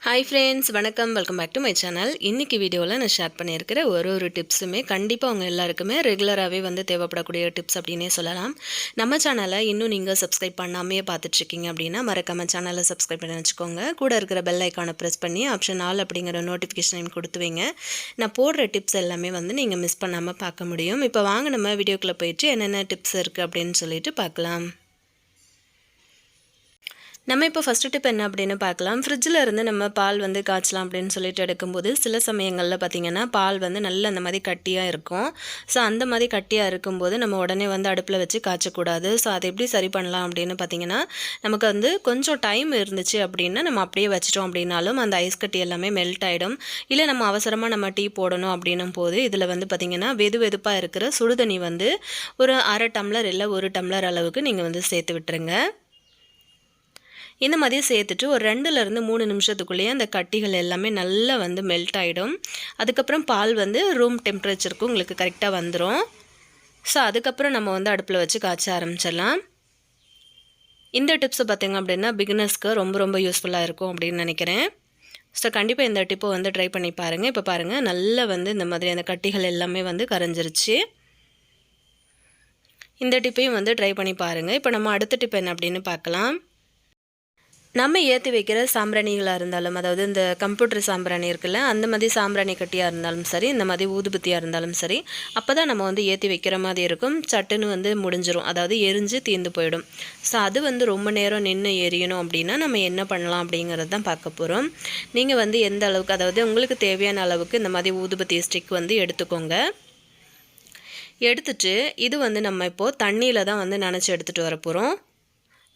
Hi friends, வணக்கம். Welcome back to my channel. இன்றைக்கி வீடியோவில் நான் ஷேர் பண்ணியிருக்கிற ஒரு டிப்ஸுமே கண்டிப்பாக அவங்க எல்லாருக்குமே ரெகுலராகவே வந்து தேவைப்படக்கூடிய டிப்ஸ் அப்படின்னே சொல்லலாம். நம்ம சேனலை இன்னும் நீங்கள் சப்ஸ்கிரைப் பண்ணாமே பார்த்துட்ருக்கீங்க அப்படின்னா மறக்காமல் சேனலை சப்ஸ்கிரைப் பண்ணி வச்சுக்கோங்க. கூட இருக்கிற பெல் ஐக்கானை ப்ரெஸ் பண்ணி ஆப்ஷன் ஆல் அப்படிங்கிற நோட்டிஃபிகேஷனையும் கொடுத்து வைங்க. நான் போடுற டிப்ஸ் எல்லாமே வந்து நீங்கள் மிஸ் பண்ணாமல் பார்க்க முடியும். இப்போ வாங்க நம்ம வீடியோக்குள்ளே போயிட்டு என்னென்ன டிப்ஸ் இருக்குது அப்படின்னு சொல்லிட்டு பார்க்கலாம். நம்ம இப்போ ஃபஸ்ட்டு டிப் என்ன அப்படின்னு பார்க்கலாம். ஃப்ரிட்ஜில் இருந்து நம்ம பால் வந்து காய்ச்சலாம் அப்படின்னு சொல்லிட்டு எடுக்கும்போது சில சமயங்களில் பார்த்திங்கன்னா பால் வந்து நல்ல அந்த மாதிரி கட்டியாக இருக்கும். ஸோ அந்த மாதிரி கட்டியாக இருக்கும்போது நம்ம உடனே வந்து அடுப்பில் வச்சு காய்ச்சக்கூடாது. ஸோ அதை எப்படி சரி பண்ணலாம் அப்படின்னு பார்த்திங்கன்னா, நமக்கு வந்து கொஞ்சம் டைம் இருந்துச்சு அப்படின்னா நம்ம அப்படியே வச்சிட்டோம் அப்படின்னாலும் அந்த ஐஸ் கட்டி எல்லாமே மெல்ட் ஆகிடும். இல்லை நம்ம அவசரமாக நம்ம டீ போடணும் அப்படின்னும் போது இதில் வந்து பார்த்திங்கன்னா வெதுப்பாக இருக்கிற சுடுதண்ணி வந்து ஒரு 1/2 டம்ளர் இல்லை 1 டம்ளர் அளவுக்கு நீங்கள் வந்து சேர்த்து விட்டுருங்க. இந்த மாதிரி சேர்த்துட்டு ஒரு 2லேருந்து 3 நிமிஷத்துக்குள்ளேயே அந்த கட்டிகள் எல்லாமே நல்லா வந்து மெல்ட் ஆகிடும். அதுக்கப்புறம் பால் வந்து ரூம் டெம்பரேச்சருக்கு உங்களுக்கு கரெக்டாக வந்துடும். ஸோ அதுக்கப்புறம் நம்ம வந்து அடுப்பில் வச்சு காய்ச்ச ஆரம்பிச்சிடலாம். இந்த டிப்ஸை பார்த்திங்க அப்படின்னா பிகினர்ஸ்க்கு ரொம்ப யூஸ்ஃபுல்லாக இருக்கும் அப்படின்னு நினைக்கிறேன். ஸோ கண்டிப்பாக இந்த டிப்பை வந்து ட்ரை பண்ணி பாருங்கள். இப்போ பாருங்கள், நல்லா வந்து இந்த மாதிரி அந்த கட்டிகள் எல்லாமே வந்து கரைஞ்சிருச்சு. இந்த டிப்பையும் வந்து ட்ரை பண்ணி பாருங்கள். இப்போ நம்ம அடுத்த டிப் என்ன அப்படின்னு பார்க்கலாம். நம்ம ஏற்றி வைக்கிற சாம்பிராணிகளாக இருந்தாலும், அதாவது இந்த கம்ப்யூட்டர் சாம்பிராணி இருக்குல்ல, அந்த மாதிரி சாம்பிராணி கட்டியாக இருந்தாலும் சரி, இந்த மாதிரி ஊதுபத்தியாக இருந்தாலும் சரி, அப்போ தான் நம்ம வந்து ஏற்றி வைக்கிற மாதிரி இருக்கும். சட்டுன்னு வந்து முடிஞ்சிரும், அதாவது எரிஞ்சு தீர்ந்து போயிடும். ஸோ அது வந்து ரொம்ப நேரம் நின்று எரியணும் அப்படின்னா நம்ம என்ன பண்ணலாம் அப்படிங்கிறது தான் பார்க்க போகிறோம். நீங்கள் வந்து எந்த அளவுக்கு, அதாவது உங்களுக்கு தேவையான அளவுக்கு இந்த மாதிரி ஊதுபத்தி ஸ்டிக் வந்து எடுத்துக்கோங்க. எடுத்துட்டு இது வந்து நம்ம இப்போது தண்ணியில் தான் வந்து நனைச்சி எடுத்துகிட்டு வர போகிறோம்.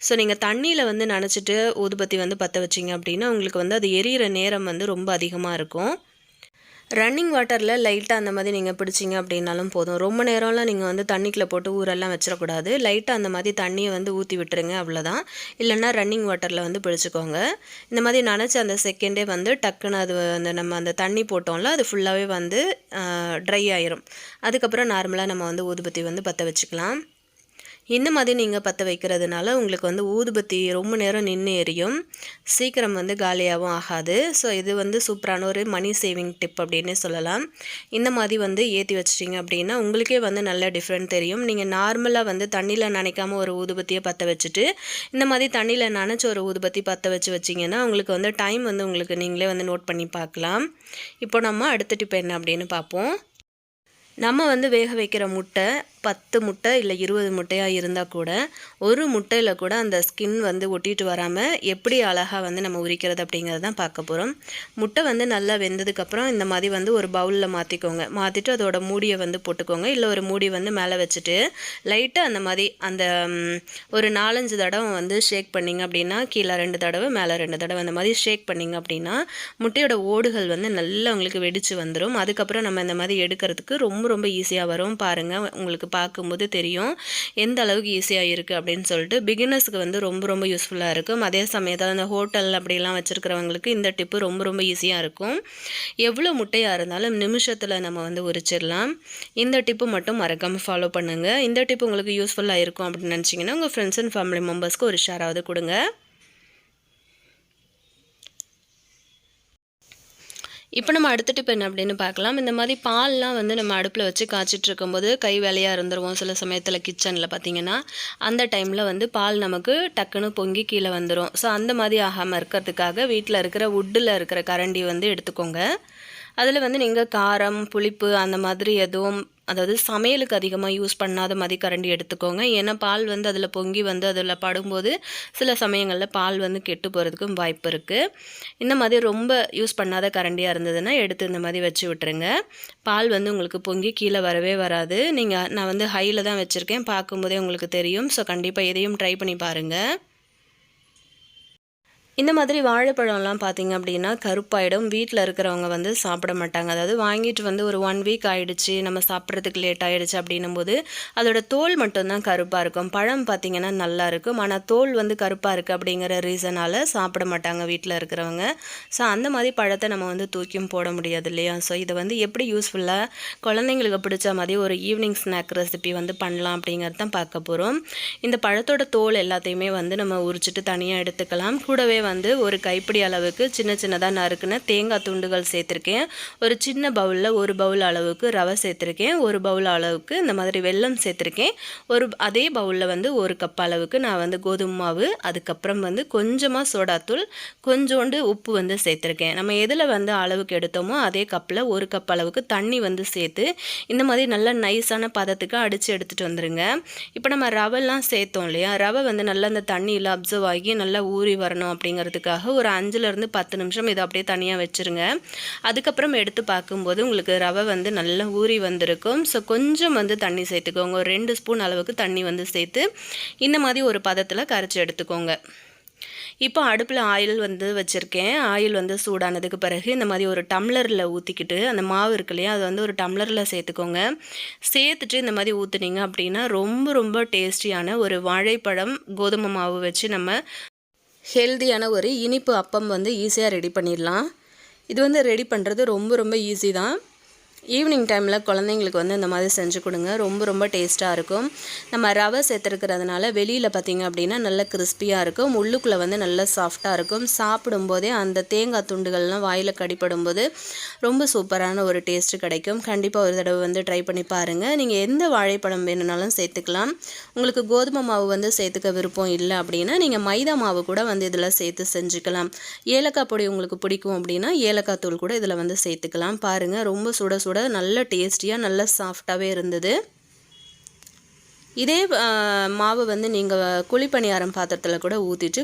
ஸோ நீங்கள் தண்ணியில் வந்து நனைச்சிட்டு ஊதுபத்தி வந்து பற்ற வச்சிங்க அப்படின்னா உங்களுக்கு வந்து அது எரியிற நேரம் வந்து ரொம்ப அதிகமாக இருக்கும். ரன்னிங் வாட்டரில் லைட்டாக அந்த மாதிரி நீங்கள் பிடிச்சிங்க அப்படின்னாலும் போதும். ரொம்ப நேரம்லாம் நீங்கள் வந்து தண்ணிக்குள்ளே போட்டு ஊரெல்லாம் வச்சிடக்கூடாது. லைட்டாக அந்த மாதிரி தண்ணியை வந்து ஊற்றி விட்டுருங்க, அவ்வளோதான். இல்லைன்னா ரன்னிங் வாட்டரில் வந்து பிடிச்சிக்கோங்க. இந்த மாதிரி நனைச்ச அந்த செகண்டே வந்து டக்குன்னு அது அந்த நம்ம அந்த தண்ணி போட்டோம்ல அது ஃபுல்லாகவே வந்து ட்ரை ஆயிரும். அதுக்கப்புறம் நார்மலாக நம்ம வந்து ஊதுபத்தி வந்து பற்ற வச்சுக்கலாம். இந்த மாதிரி நீங்கள் பற்ற வைக்கிறதுனால உங்களுக்கு வந்து ஊதுபத்தி ரொம்ப நேரம் நின்று எரியும், சீக்கிரம் வந்து காலியாகவும் ஆகாது. ஸோ இது வந்து சூப்பரான ஒரு மணி சேவிங் டிப் அப்படின்னு சொல்லலாம். இந்த மாதிரி வந்து ஏற்றி வச்சிட்டிங்க அப்படின்னா உங்களுக்கே வந்து நல்ல டிஃப்ரெண்ட் தெரியும். நீங்கள் நார்மலாக வந்து தண்ணியில் நனைக்காமல் ஒரு ஊதுபத்தியை பற்ற வச்சுட்டு இந்த மாதிரி தண்ணியில் நனைச்ச ஒரு ஊதுபத்தி பற்ற வச்சிங்கன்னா உங்களுக்கு வந்து டைம் வந்து உங்களுக்கு நீங்களே வந்து நோட் பண்ணி பார்க்கலாம். இப்போ நம்ம அடுத்த டிப் என்ன அப்படின்னு பார்ப்போம். நம்ம வந்து வேக வைக்கிற முட்டை 10 முட்டை இல்லை 20 முட்டையாக இருந்தால் கூட ஒரு முட்டையில் கூட அந்த ஸ்கின் வந்து ஒட்டிட்டு வராமல் எப்படி அழகாக வந்து நம்ம உரிக்கிறது அப்படிங்கிறது தான் பார்க்க போகிறோம். முட்டை வந்து நல்லா வெந்ததுக்கப்புறம் இந்த மாதிரி வந்து ஒரு பவுலில் மாற்றிக்கோங்க. மாற்றிட்டு அதோட மூடியை வந்து போட்டுக்கோங்க. இல்லை ஒரு மூடி வந்து மேலே வச்சுட்டு லைட்டாக அந்த மாதிரி அந்த ஒரு 4-5 தடவை வந்து ஷேக் பண்ணிங்க அப்படின்னா, கீழே 2 தடவை மேலே 2 தடவை அந்த மாதிரி ஷேக் பண்ணிங்க அப்படின்னா முட்டையோட ஓடுகள் வந்து நல்லா உங்களுக்கு வெடித்து வந்துடும். அதுக்கப்புறம் நம்ம இந்த மாதிரி எடுக்கிறதுக்கு ரொம்ப ஈஸியாக வரும். பாருங்கள், உங்களுக்கு பார்க்கும்போது தெரியும் எந்த அளவுக்கு ஈஸியாக இருக்குது அப்படின்னு சொல்லிட்டு. பிகினர்ஸுக்கு வந்து ரொம்ப யூஸ்ஃபுல்லாக இருக்கும். அதே சமயத்தில் அந்த ஹோட்டல் அப்படிலாம் வச்சுருக்கிறவங்களுக்கு இந்த டிப்பு ரொம்ப ஈஸியாக இருக்கும். எவ்வளோ முட்டையாக இருந்தாலும் நிமிஷத்தில் நம்ம வந்து உரிச்சிடலாம். இந்த டிப்பு மட்டும் மறக்காமல் ஃபாலோ பண்ணுங்கள். இந்த டிப்பு உங்களுக்கு யூஸ்ஃபுல்லாக இருக்கும் அப்படின்னு நினச்சிங்கன்னா உங்கள் ஃப்ரெண்ட்ஸ் அண்ட் ஃபேமிலி மெம்பர்ஸ்க்கு ஒரு ஷேராவது கொடுங்க. இப்போ நம்ம அடுத்த டிப் என்ன அப்படின்னு பார்க்கலாம். இந்த மாதிரி பால்லாம் வந்து நம்ம அடுப்பில் வச்சு காய்ச்சிட்டு இருக்கும்போது கை வேலையாக இருந்துருவோம். சில சமயத்தில் கிச்சனில் பார்த்திங்கன்னா அந்த டைமில் வந்து பால் நமக்கு டக்குன்னு பொங்கி கீழே வந்துடும். ஸோ அந்த மாதிரி ஆகாமல் இருக்கிறதுக்காக வீட்டில் இருக்கிற வுட்டில் இருக்கிற கரண்டி வந்து எடுத்துக்கோங்க. அதில் வந்து நீங்கள் காரம் புளிப்பு அந்த மாதிரி எதுவும், அதாவது சமையலுக்கு அதிகமாக யூஸ் பண்ணாத மாதிரி கரண்டி எடுத்துக்கோங்க. ஏன்னா பால் வந்து அதில் பொங்கி வந்து அதில் படும்போது சில சமயங்களில் பால் வந்து கெட்டு போகிறதுக்கும் வாய்ப்பு இருக்குது. இந்த மாதிரி ரொம்ப யூஸ் பண்ணாத கரண்டியாக இருந்ததுன்னா எடுத்து இந்த மாதிரி வச்சு விட்டுருங்க. பால் வந்து உங்களுக்கு பொங்கி கீழே வரவே வராது. நான் வந்து ஹையில் தான் வச்சுருக்கேன், பார்க்கும்போதே உங்களுக்கு தெரியும். ஸோ கண்டிப்பாக இதையும் ட்ரை பண்ணி பாருங்கள். இந்த மாதிரி வாழைப்பழம்லாம் பார்த்திங்க அப்படின்னா கருப்பாயிடும். வீட்டில் இருக்கிறவங்க வந்து சாப்பிட மாட்டாங்க. அதாவது வாங்கிட்டு வந்து ஒரு 1 வீக் ஆகிடுச்சு, நம்ம சாப்பிட்றதுக்கு லேட் ஆகிடுச்சு அப்படின்னும் போது அதோட தோல் மட்டும்தான் கருப்பாக இருக்கும். பழம் பார்த்திங்கன்னா நல்லா இருக்கும், ஆனால் தோல் வந்து கருப்பாக இருக்குது அப்படிங்கிற ரீசனால் சாப்பிட மாட்டாங்க வீட்டில் இருக்கிறவங்க. ஸோ அந்த மாதிரி பழத்தை நம்ம வந்து தூக்கியும் போட முடியாது இல்லையா? ஸோ இதை வந்து எப்படி யூஸ்ஃபுல்லாக குழந்தைங்களுக்கு பிடிச்ச மாதிரி ஒரு ஈவினிங் ஸ்நாக் ரெசிபி வந்து பண்ணலாம் அப்படிங்கிறது தான் பார்க்க போகிறோம். இந்த பழத்தோட தோல் எல்லாத்தையுமே வந்து நம்ம உரிச்சிட்டு தனியாக எடுத்துக்கலாம். கூடவே வந்து ஒரு கைப்பிடி அளவுக்கு சின்ன சின்னதாக நறுக்குன தேங்காய் துண்டுகள் சேர்த்துருக்கேன். ஒரு சின்ன பவுலில் ஒரு பவுல் அளவுக்கு ரவை சேர்த்துருக்கேன். ஒரு பவுல் அளவுக்கு இந்த மாதிரி வெல்லம் சேர்த்துருக்கேன். அதே பவுலில் வந்து ஒரு கப் அளவுக்கு நான் வந்து கோதுமை மாவு, அதுக்கப்புறம் வந்து கொஞ்சமாக சோடாத்தூள், கொஞ்சோண்டு உப்பு வந்து சேர்த்துருக்கேன். நம்ம எதில் வந்து அளவுக்கு எடுத்தோமோ அதே கப்பில் ஒரு கப் அளவுக்கு தண்ணி வந்து சேர்த்து இந்த மாதிரி நல்லா நைஸான பதத்துக்கு அடித்து எடுத்துகிட்டு வந்துடுங்க. இப்போ நம்ம ரவைலாம் சேர்த்தோம் இல்லையா, ரவை வந்து நல்லா அந்த தண்ணியில் அப்சர்வ் ஆகி நல்லா ஊறி வரணும் அப்படிங்கிறதுக்காக ஒரு 5லேருந்து 10 நிமிஷம் இதை அப்படியே தனியாக வச்சுருங்க. அதுக்கப்புறம் எடுத்து பார்க்கும்போது உங்களுக்கு ரவை வந்து நல்லா ஊறி வந்திருக்கும். ஸோ கொஞ்சம் வந்து தண்ணி சேர்த்துக்கோங்க. ஒரு 2 ஸ்பூன் அளவுக்கு தண்ணி வந்து சேர்த்து இந்த மாதிரி ஒரு பதத்தில் கரைச்சி எடுத்துக்கோங்க. இப்போ அடுப்பில் ஆயில் வந்து வச்சுருக்கேன். ஆயில் வந்து சூடானதுக்கு பிறகு இந்த மாதிரி ஒரு டம்ளரில் ஊற்றிக்கிட்டு அந்த மாவு இருக்கு இல்லையா, அது வந்து ஒரு டம்ளரில் சேர்த்துக்கோங்க. சேர்த்துட்டு இந்த மாதிரி ஊற்றுனீங்க அப்படின்னா ரொம்ப ரொம்ப டேஸ்டியான ஒரு வாழைப்பழம் கோதுமை மாவு வச்சு நம்ம ஹெல்தியான ஒரு இனிப்பு அப்பம் வந்து ஈஸியாக ரெடி பண்ணிடலாம். இது வந்து ரெடி பண்ணுறது ரொம்ப ரொம்ப ஈஸி தான். ஈவினிங் டைமில் குழந்தைங்களுக்கு வந்து இந்த மாதிரி செஞ்சு கொடுங்க. ரொம்ப ரொம்ப டேஸ்ட்டாக இருக்கும். நம்ம ரவை சேர்த்துருக்கிறதுனால வெளியில் பார்த்திங்க அப்படின்னா நல்லா கிறிஸ்பியாக இருக்கும். உள்ளுக்குள்ளே வந்து நல்லா சாஃப்டாக இருக்கும். சாப்பிடும்போதே அந்த தேங்காய் துண்டுகள்லாம் வாயில் கடிப்படும்போது ரொம்ப சூப்பரான ஒரு டேஸ்ட்டு கிடைக்கும். கண்டிப்பாக ஒரு தடவை வந்து ட்ரை பண்ணி பாருங்கள். நீங்கள் எந்த வாழைப்பழம் வேணும்னாலும் சேர்த்துக்கலாம். உங்களுக்கு கோதுமை மாவு வந்து சேர்த்துக்க விருப்பம் இல்லை அப்படின்னா நீங்கள் மைதா மாவு கூட வந்து இதில் சேர்த்து செஞ்சுக்கலாம். ஏலக்காய் பொடி உங்களுக்கு பிடிக்கும் அப்படின்னா ஏலக்காய் தூள் கூட இதில் வந்து சேர்த்துக்கலாம். பாருங்கள், ரொம்ப சுட சுட நல்ல டேஸ்டியாக நல்ல சாஃப்டாகவே இருந்தது. இதே மாவு வந்து நீங்கள் குழிப்பணியாரம் பாத்திரத்தில் கூட ஊற்றிட்டு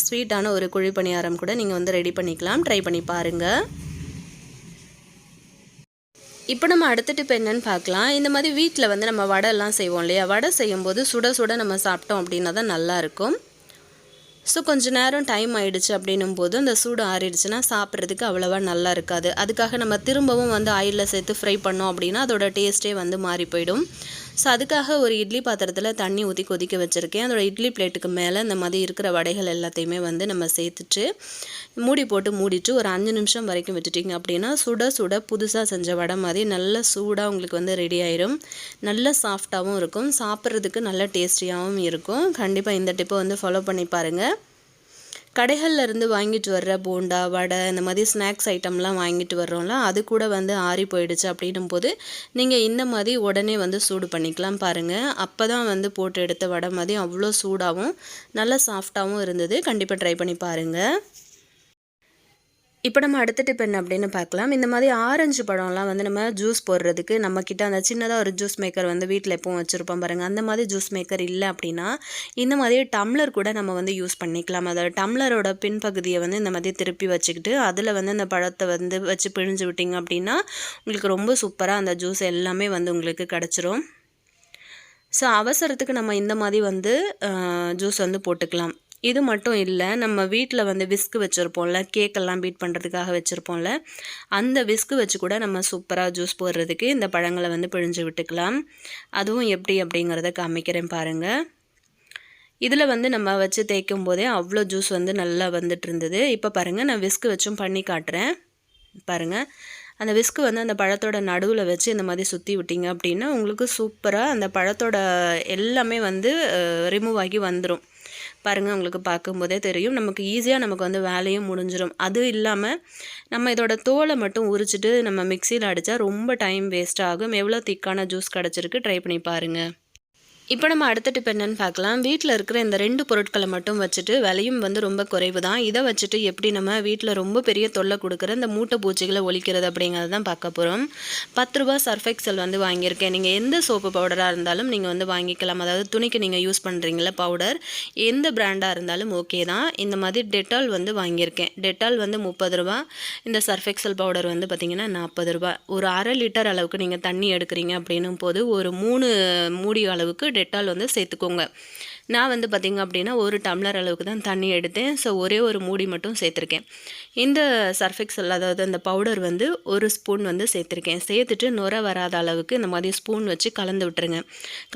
ஸ்வீட்டான ஒரு குழிப்பணியாரம் கூட நீங்கள் வந்து ரெடி பண்ணிக்கலாம். ட்ரை பண்ணி பாருங்கள். இப்போ நம்ம அடுத்த டிப் என்னன்னு பார்க்கலாம். இந்த மாதிரி வீட்டில் வந்து நம்ம வடைலாம் செய்வோம் இல்லையா, வடை செய்யும்போது சுட சுட நம்ம சாப்பிட்டோம் அப்படின்னா தான் நல்லாயிருக்கும். ஸோ கொஞ்சம் நேரம் டைம் ஆகிடுச்சு அப்படின்னும் போது அந்த சூடு ஆறிடுச்சுன்னா சாப்பிட்றதுக்கு அவ்வளோவா நல்லா இருக்காது. அதுக்காக நம்ம திரும்பவும் வந்து ஆயிலில் சேர்த்து ஃப்ரை பண்ணோம் அப்படின்னா அதோட டேஸ்ட்டே வந்து மாறி போயிடும். ஸோ அதுக்காக ஒரு இட்லி பாத்திரத்தில் தண்ணி ஊற்றி கொதிக்க வச்சுருக்கேன். அதோட இட்லி பிளேட்டுக்கு மேலே இந்த மாதிரி இருக்கிற வடைகள் எல்லாத்தையுமே வந்து நம்ம சேர்த்துட்டு மூடி போட்டு மூடிட்டு ஒரு 5 நிமிஷம் வரைக்கும் விட்டுட்டிங்க அப்படின்னா சுட சுட புதுசாக செஞ்ச வடை மாதிரி நல்ல சூடாக உங்களுக்கு வந்து ரெடி ஆயிரும். நல்ல சாஃப்டாகவும் இருக்கும். சாப்பிட்றதுக்கு நல்ல டேஸ்டியாகவும் இருக்கும். கண்டிப்பாக இந்த டிப்பை வந்து ஃபாலோ பண்ணி பாருங்கள். கடைகளில் இருந்து வாங்கிட்டு வர்ற போண்டா, வடை, இந்த மாதிரி ஸ்நாக்ஸ் ஐட்டம்லாம் வாங்கிட்டு வர்றோம்ல, அது கூட வந்து ஆறி போயிடுச்சு அப்படின்னும் போது நீங்கள் இந்த மாதிரி உடனே வந்து சூடு பண்ணிக்கலாம். பாருங்கள், அப்போ தான் வந்து போட்டு எடுத்த வடை மாதிரி அவ்வளோ சூடாகவும் நல்ல சாஃப்டாகவும் இருந்தது. கண்டிப்பாக ட்ரை பண்ணி பாருங்கள். இப்போ நம்ம அடுத்த டிப் என்ன அப்படின்னு பார்க்கலாம். இந்த மாதிரி ஆரஞ்சு பழம்லாம் வந்து நம்ம ஜூஸ் போடுறதுக்கு நம்மக்கிட்ட அந்த சின்னதாக ஒரு ஜூஸ் மேக்கர் வந்து வீட்டில் எப்பவும் வச்சுருப்போம் பாருங்கள். அந்த மாதிரி ஜூஸ் மேக்கர் இல்லை அப்படின்னா இந்த மாதிரி டம்ளர் கூட நம்ம வந்து யூஸ் பண்ணிக்கலாம். அதோட டம்ளரோட பின்பகுதியை வந்து இந்த மாதிரி திருப்பி வச்சுக்கிட்டு அதில் வந்து அந்த பழத்தை வந்து வச்சு பிழிஞ்சு விட்டிங்க அப்படின்னா உங்களுக்கு ரொம்ப சூப்பராக அந்த ஜூஸ் எல்லாமே வந்து உங்களுக்கு கிடச்சிரும். ஸோ அவசரத்துக்கு நம்ம இந்த மாதிரி வந்து ஜூஸ் வந்து போட்டுக்கலாம். இது மட்டும் இல்லை, நம்ம வீட்டில் வந்து விஸ்கு வச்சுருப்போம்ல, கேக்கெல்லாம் பீட் பண்ணுறதுக்காக வச்சுருப்போம்ல, அந்த விஸ்கு வச்சு கூட நம்ம சூப்பராக ஜூஸ் போடுறதுக்கு இந்த பழங்களை வந்து பிழிஞ்சு விட்டுக்கலாம். அதுவும் எப்படி அப்படிங்கிறத காமிக்கிறேன் பாருங்கள். இதில் வந்து நம்ம வச்சு தேய்க்கும் போதே அவ்வளோ ஜூஸ் வந்து நல்லா வந்துட்டு இருந்தது. இப்போ பாருங்கள், நான் விஸ்கு வச்சும் பண்ணி காட்டுறேன். பாருங்கள், அந்த விஸ்கு வந்து அந்த பழத்தோட நடுவில் வச்சு இந்த மாதிரி சுற்றி விட்டிங்க அப்படின்னா உங்களுக்கு சூப்பராக அந்த பழத்தோட எல்லாமே வந்து ரிமூவ் ஆகி வந்துடும். பாருங்கள், உங்களுக்கு பார்க்கும்போதே தெரியும். நமக்கு ஈஸியாக நமக்கு வந்து வேலையும் முடிஞ்சிடும். அது இல்லாமல் நம்ம இதோட தோலை மட்டும் உரிச்சிட்டு நம்ம மிக்சியில் அடித்தா ரொம்ப டைம் வேஸ்ட் ஆகும். எவ்வளோ திக்கான ஜூஸ் கிடச்சிருக்கு, ட்ரை பண்ணி பாருங்கள். இப்போ நம்ம அடுத்த டிப் என்னன்னு பார்க்கலாம். வீட்டில் இருக்கிற இந்த 2 பொருட்களை மட்டும் வச்சுட்டு விலையும் வந்து ரொம்ப குறைவு தான். இதை வச்சுட்டு எப்படி நம்ம வீட்டில் ரொம்ப பெரிய தொல்லை கொடுக்குற இந்த மூட்டை பூச்சிகளை ஒழிக்கிறது அப்படிங்கிறது தான் பார்க்க போகிறோம். 10 ரூபா சர்ஃப் எக்ஸல் வந்து வாங்கியிருக்கேன். நீங்கள் எந்த சோப்பு பவுடராக இருந்தாலும் நீங்கள் வந்து வாங்கிக்கலாம். அதாவது துணிக்கு நீங்கள் யூஸ் பண்ணுறீங்களா பவுடர், எந்த பிராண்டாக இருந்தாலும் ஓகே தான். இந்த மாதிரி டெட்டால் வந்து வாங்கியிருக்கேன். டெட்டால் வந்து 30 ரூபா. இந்த சர்ஃப் எக்ஸல் பவுடர் வந்து பார்த்திங்கன்னா 40 ரூபா. ஒரு 1/2 லிட்டர் அளவுக்கு நீங்கள் தண்ணி எடுக்கிறீங்க அப்படின்னும் போது ஒரு 3 மூடி அளவுக்கு டெட்டால் வந்து சேர்த்துக்கோங்க. நான் வந்து பார்த்திங்க அப்படின்னா ஒரு டம்ளர் அளவுக்கு தான் தண்ணி எடுத்தேன். ஸோ ஒரே ஒரு மூடி மட்டும் சேர்த்துருக்கேன். இந்த சர்ஃப் எக்ஸல் அதாவது அந்த பவுடர் வந்து 1 ஸ்பூன் வந்து சேர்த்துருக்கேன். சேர்த்துட்டு நுர வராத அளவுக்கு இந்த மாதிரி ஸ்பூன் வச்சு கலந்து விட்டுருங்க.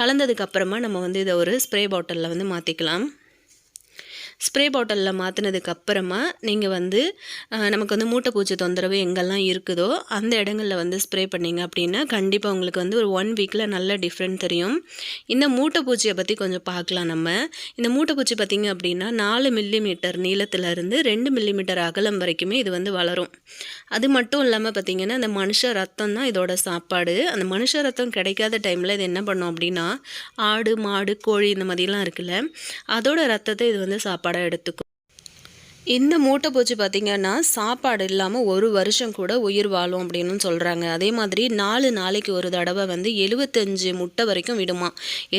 கலந்ததுக்கப்புறமா நம்ம வந்து இதை ஒரு ஸ்ப்ரே பாட்டிலில் வந்து மாற்றிக்கலாம். ஸ்ப்ரே பாட்டிலில் மாற்றினதுக்கு அப்புறமா நீங்கள் வந்து நமக்கு வந்து மூட்டைப்பூச்சி தொந்தரவு எங்கெல்லாம் இருக்குதோ அந்த இடங்களில் வந்து ஸ்ப்ரே பண்ணிங்க அப்படின்னா கண்டிப்பாக உங்களுக்கு வந்து ஒரு 1 வீக்கில் நல்ல டிஃப்ரெண்ட் தெரியும். இந்த மூட்டைப்பூச்சியை பற்றி கொஞ்சம் பார்க்கலாம் நம்ம. இந்த மூட்டைப்பூச்சி பார்த்திங்க அப்படின்னா 4 மில்லிமீட்டர் நீளத்திலிருந்து 2 மில்லிமீட்டர் அகலம் வரைக்குமே இது வந்து வளரும். அது மட்டும் இல்லாமல் பார்த்திங்கன்னா இந்த மனுஷ ரத்தம் தான் இதோட சாப்பாடு. அந்த மனுஷ ரத்தம் கிடைக்காத டைமில் இது என்ன பண்ணும் அப்படின்னா ஆடு மாடு கோழி இந்த மாதிரிலாம் இருக்குல்ல, அதோட ரத்தத்தை இது வந்து சாப்பாடாக எடுத்துக்கும். இந்த மூட்டைப்பூச்சி பார்த்திங்கன்னா சாப்பாடு இல்லாமல் 1 வருஷம் கூட உயிர் வாழும் அப்படின்னு சொல்கிறாங்க. அதே மாதிரி 4 நாளைக்கு ஒரு தடவை வந்து 75 முட்டை வரைக்கும் விடுமா.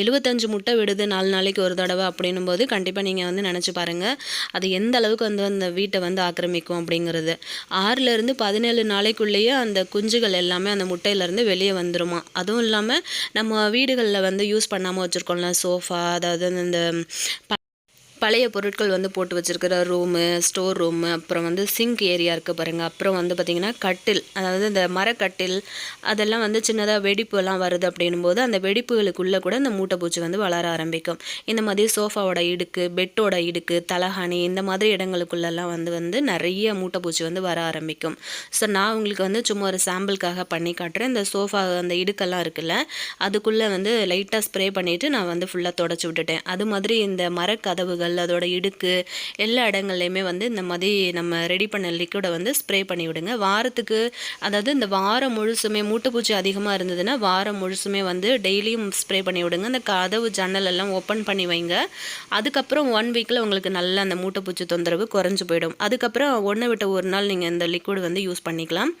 75 முட்டை விடுது 4 நாளைக்கு ஒரு தடவை அப்படின்னும் போது கண்டிப்பாக நீங்கள் வந்து நினச்சி பாருங்கள் அது எந்த அளவுக்கு வந்து அந்த வீட்டை வந்து ஆக்கிரமிக்கும் அப்படிங்கிறது. 6லேருந்து 17 நாளைக்குள்ளேயே அந்த குஞ்சுகள் எல்லாமே அந்த முட்டையிலேருந்து வெளியே வந்துருமா. அதுவும் இல்லாமல் நம்ம வீடுகளில் வந்து யூஸ் பண்ணாமல் வச்சுருக்கோம்ல சோஃபா, அதாவது இந்த பழைய பொருட்கள் வந்து போட்டு வச்சுருக்கிற ரூமு, ஸ்டோர் ரூமு, அப்புறம் வந்து சிங்க் ஏரியா இருக்குது பாருங்கள். அப்புறம் வந்து பார்த்திங்கன்னா கட்டில், அதாவது இந்த மரக்கட்டில் அதெல்லாம் வந்து சின்னதாக வெடிப்புலாம் வருது அப்படின்னும் போது அந்த வெடிப்புகளுக்குள்ளே கூட இந்த மூட்டைப்பூச்சி வந்து வளர ஆரம்பிக்கும். இந்த மாதிரி சோஃபாவோட இடுக்கு, பெட்டோட இடுக்கு, தலகாணி இந்த மாதிரி இடங்களுக்குள்ளெல்லாம் வந்து நிறைய மூட்டைப்பூச்சி வந்து வர ஆரம்பிக்கும். ஸோ நான் உங்களுக்கு வந்து சும்மா ஒரு சாம்பிளுக்காக பண்ணி காட்டுறேன். இந்த சோஃபா அந்த இடுக்கெல்லாம் இருக்குல்ல, அதுக்குள்ளே வந்து லைட்டாக ஸ்ப்ரே பண்ணிவிட்டு நான் வந்து ஃபுல்லாக தொடச்சி விட்டுட்டேன். அது மாதிரி இந்த மரக்கதவுகள் அதோட இடுக்கு எல்லா இடங்கள்லையுமே வந்து இந்த மாதிரி நம்ம ரெடி பண்ண லிக்விடை வந்து ஸ்ப்ரே பண்ணி விடுங்க. வாரத்துக்கு, அதாவது இந்த வாரம் முழுசுமே மூட்டைப்பூச்சி அதிகமாக இருந்ததுன்னா வாரம் முழுசுமே வந்து டெய்லியும் ஸ்ப்ரே பண்ணி விடுங்க. அந்த கதவு ஜன்னல் எல்லாம் ஓப்பன் பண்ணி வைங்க. அதுக்கப்புறம் 1 வீக்கில் உங்களுக்கு நல்லா அந்த மூட்டைப்பூச்சி தொந்தரவு குறைஞ்சி போயிடும். அதுக்கப்புறம் 1 விட்டு 1 நாள் நீங்கள் இந்த லிக்விட் வந்து யூஸ் பண்ணிக்கலாம்.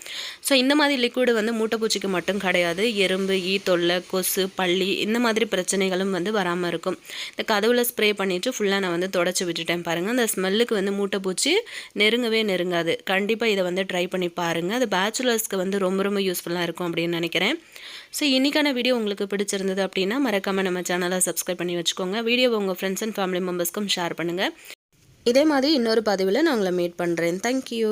ஸோ இந்த மாதிரி லிக்விடு வந்து மூட்டைப்பூச்சிக்கு மட்டும் கிடையாது, எறும்பு, ஈ தொல்லை, கொசு, பள்ளி இந்த மாதிரி பிரச்சனைகளும் வந்து வராமல் இருக்கும். இந்த கதவுல ஸ்ப்ரே பண்ணிவிட்டு ஃபுல்லாக நான் வந்து தொடச்சி விட்டுட்டேன் பாருங்கள். அந்த ஸ்மெல்லுக்கு வந்து மூட்டைப்பூச்சி நெருங்காது. கண்டிப்பாக இதை வந்து ட்ரை பண்ணி பாருங்கள். அது பேச்சுலர்ஸ்க்கு வந்து ரொம்ப ரொம்ப யூஸ்ஃபுல்லாக இருக்கும் அப்படின்னு நினைக்கிறேன். ஸோ இன்றைக்கான வீடியோ உங்களுக்கு பிடிச்சிருந்தது அப்படின்னா மறக்காமல் நம்ம சேனலை சப்ஸ்கிரைப் பண்ணி வச்சுக்கோங்க. வீடியோவை உங்கள் ஃப்ரெண்ட்ஸ் அண்ட் ஃபேமிலி மெம்பர்ஸ்க்கும் ஷேர் பண்ணுங்கள். இதே மாதிரி இன்னொரு பதிவில் நான் உங்களை மீட் பண்ணுறேன். தேங்க்யூ.